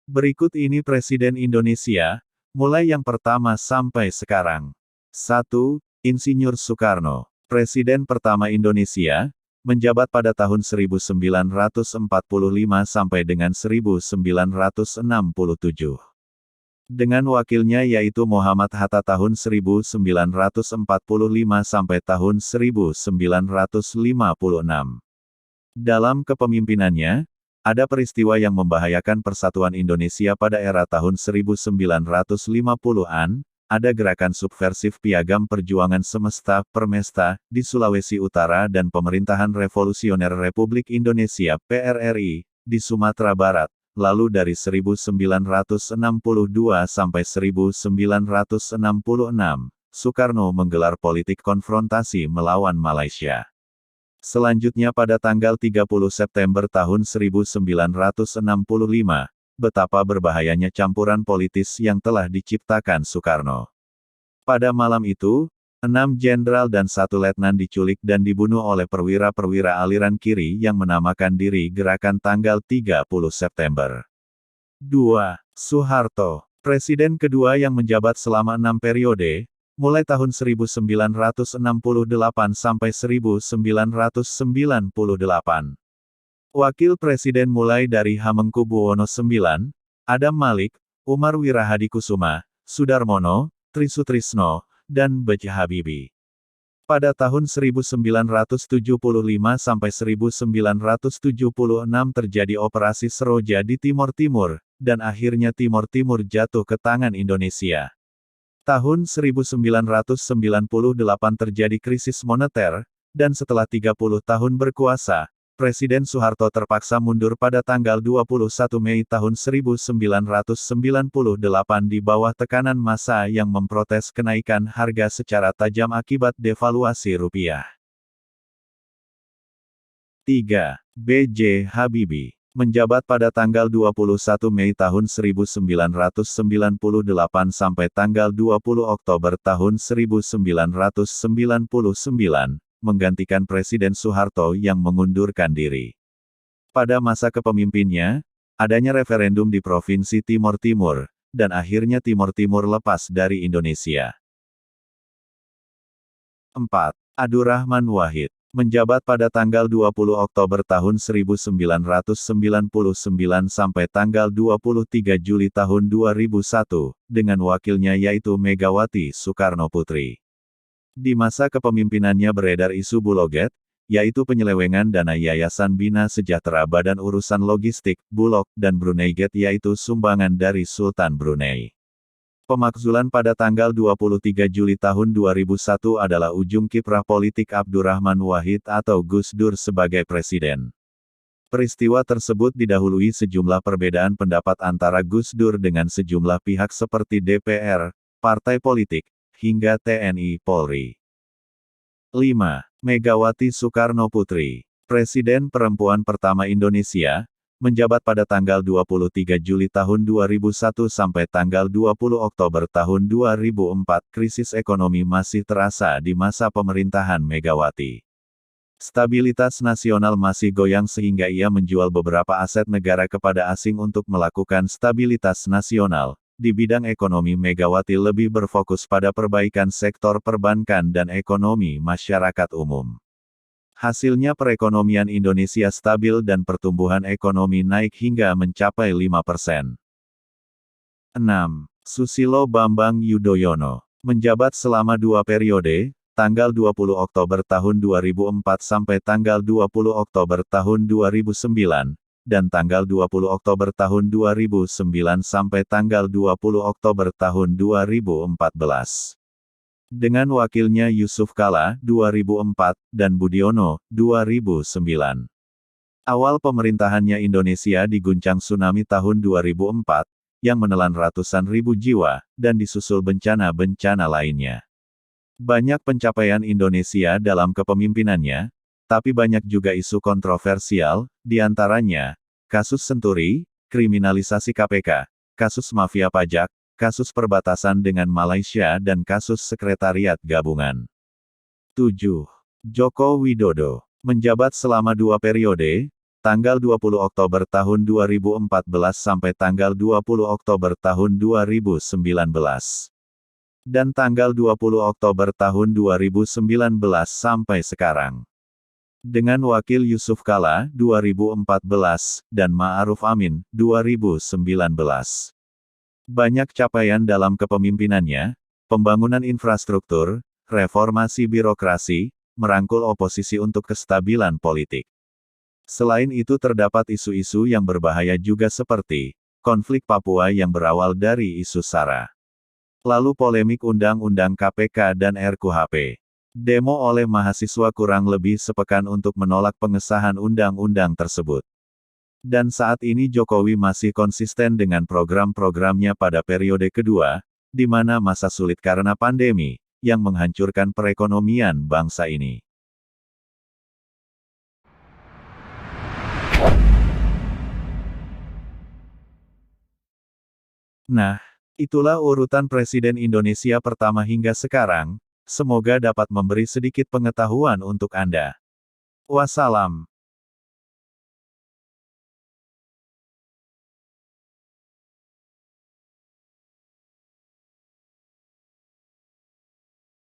Berikut ini Presiden Indonesia, mulai yang pertama sampai sekarang. 1. Insinyur Soekarno, Presiden pertama Indonesia, menjabat pada tahun 1945 sampai dengan 1967. Dengan wakilnya yaitu Muhammad Hatta tahun 1945 sampai tahun 1956. Dalam kepemimpinannya, ada peristiwa yang membahayakan persatuan Indonesia pada era tahun 1950-an, ada gerakan subversif Piagam Perjuangan Semesta, Permesta, di Sulawesi Utara dan Pemerintahan Revolusioner Republik Indonesia, PRRI, di Sumatera Barat. Lalu dari 1962 sampai 1966, Soekarno menggelar politik konfrontasi melawan Malaysia. Selanjutnya pada tanggal 30 September tahun 1965, betapa berbahayanya campuran politis yang telah diciptakan Soekarno. Pada malam itu, 6 jenderal dan 1 letnan diculik dan dibunuh oleh perwira-perwira aliran kiri yang menamakan diri Gerakan Tanggal 30 September. 2. Soeharto, Presiden kedua yang menjabat selama 6 periode, mulai tahun 1968 sampai 1998. Wakil Presiden mulai dari Hamengkubuwono IX, Adam Malik, Umar Wirahadikusuma, Sudarmono, Trisutrisno, dan B.J. Habibie. Pada tahun 1975 sampai 1976 terjadi Operasi Seroja di Timor Timur, dan akhirnya Timor Timur jatuh ke tangan Indonesia. Tahun 1998 terjadi krisis moneter, dan setelah 30 tahun berkuasa, Presiden Soeharto terpaksa mundur pada tanggal 21 Mei tahun 1998 di bawah tekanan massa yang memprotes kenaikan harga secara tajam akibat devaluasi rupiah. 3. B.J. Habibie, menjabat pada tanggal 21 Mei tahun 1998 sampai tanggal 20 Oktober tahun 1999, menggantikan Presiden Soeharto yang mengundurkan diri. Pada masa kepemimpinnya, adanya referendum di Provinsi Timor Timur, dan akhirnya Timor Timur lepas dari Indonesia. 4. Abdurrahman Wahid, menjabat pada tanggal 20 Oktober tahun 1999 sampai tanggal 23 Juli tahun 2001, dengan wakilnya yaitu Megawati Soekarno Putri. Di masa kepemimpinannya beredar isu Buloget, yaitu penyelewengan dana Yayasan Bina Sejahtera Badan Urusan Logistik, Bulog, dan Bruneigate yaitu sumbangan dari Sultan Brunei. Pemakzulan pada tanggal 23 Juli tahun 2001 adalah ujung kiprah politik Abdurrahman Wahid atau Gus Dur sebagai presiden. Peristiwa tersebut didahului sejumlah perbedaan pendapat antara Gus Dur dengan sejumlah pihak seperti DPR, partai politik, hingga TNI Polri. 5. Megawati Soekarno Putri, Presiden perempuan pertama Indonesia, menjabat pada tanggal 23 Juli tahun 2001 sampai tanggal 20 Oktober tahun 2004. Krisis ekonomi masih terasa di masa pemerintahan Megawati. Stabilitas nasional masih goyang sehingga ia menjual beberapa aset negara kepada asing untuk melakukan stabilitas nasional. Di bidang ekonomi Megawati lebih berfokus pada perbaikan sektor perbankan dan ekonomi masyarakat umum. Hasilnya perekonomian Indonesia stabil dan pertumbuhan ekonomi naik hingga mencapai 5%. 6. Susilo Bambang Yudhoyono, menjabat selama 2 periode, tanggal 20 Oktober tahun 2004 sampai tanggal 20 Oktober tahun 2009. Dan tanggal 20 Oktober tahun 2009 sampai tanggal 20 Oktober tahun 2014. Dengan wakilnya Yusuf Kala, 2004, dan Budiono, 2009. Awal pemerintahannya Indonesia diguncang tsunami tahun 2004, yang menelan ratusan ribu jiwa, dan disusul bencana-bencana lainnya. Banyak pencapaian Indonesia dalam kepemimpinannya, tapi banyak juga isu kontroversial, diantaranya, kasus Senturi, kriminalisasi KPK, kasus mafia pajak, kasus perbatasan dengan Malaysia dan kasus sekretariat gabungan. 7. Joko Widodo, menjabat selama 2 periode, tanggal 20 Oktober tahun 2014 sampai tanggal 20 Oktober tahun 2019. Dan tanggal 20 Oktober tahun 2019 sampai sekarang. Dengan Wakil Yusuf Kala, 2014, dan Ma'ruf Amin, 2019. Banyak capaian dalam kepemimpinannya, pembangunan infrastruktur, reformasi birokrasi, merangkul oposisi untuk kestabilan politik. Selain itu terdapat isu-isu yang berbahaya juga seperti konflik Papua yang berawal dari isu SARA. Lalu polemik Undang-Undang KPK dan RKUHP. Demo oleh mahasiswa kurang lebih sepekan untuk menolak pengesahan undang-undang tersebut. Dan saat ini Jokowi masih konsisten dengan program-programnya pada periode kedua, di mana masa sulit karena pandemi, yang menghancurkan perekonomian bangsa ini. Nah, itulah urutan Presiden Indonesia pertama hingga sekarang, semoga dapat memberi sedikit pengetahuan untuk Anda. Wassalam.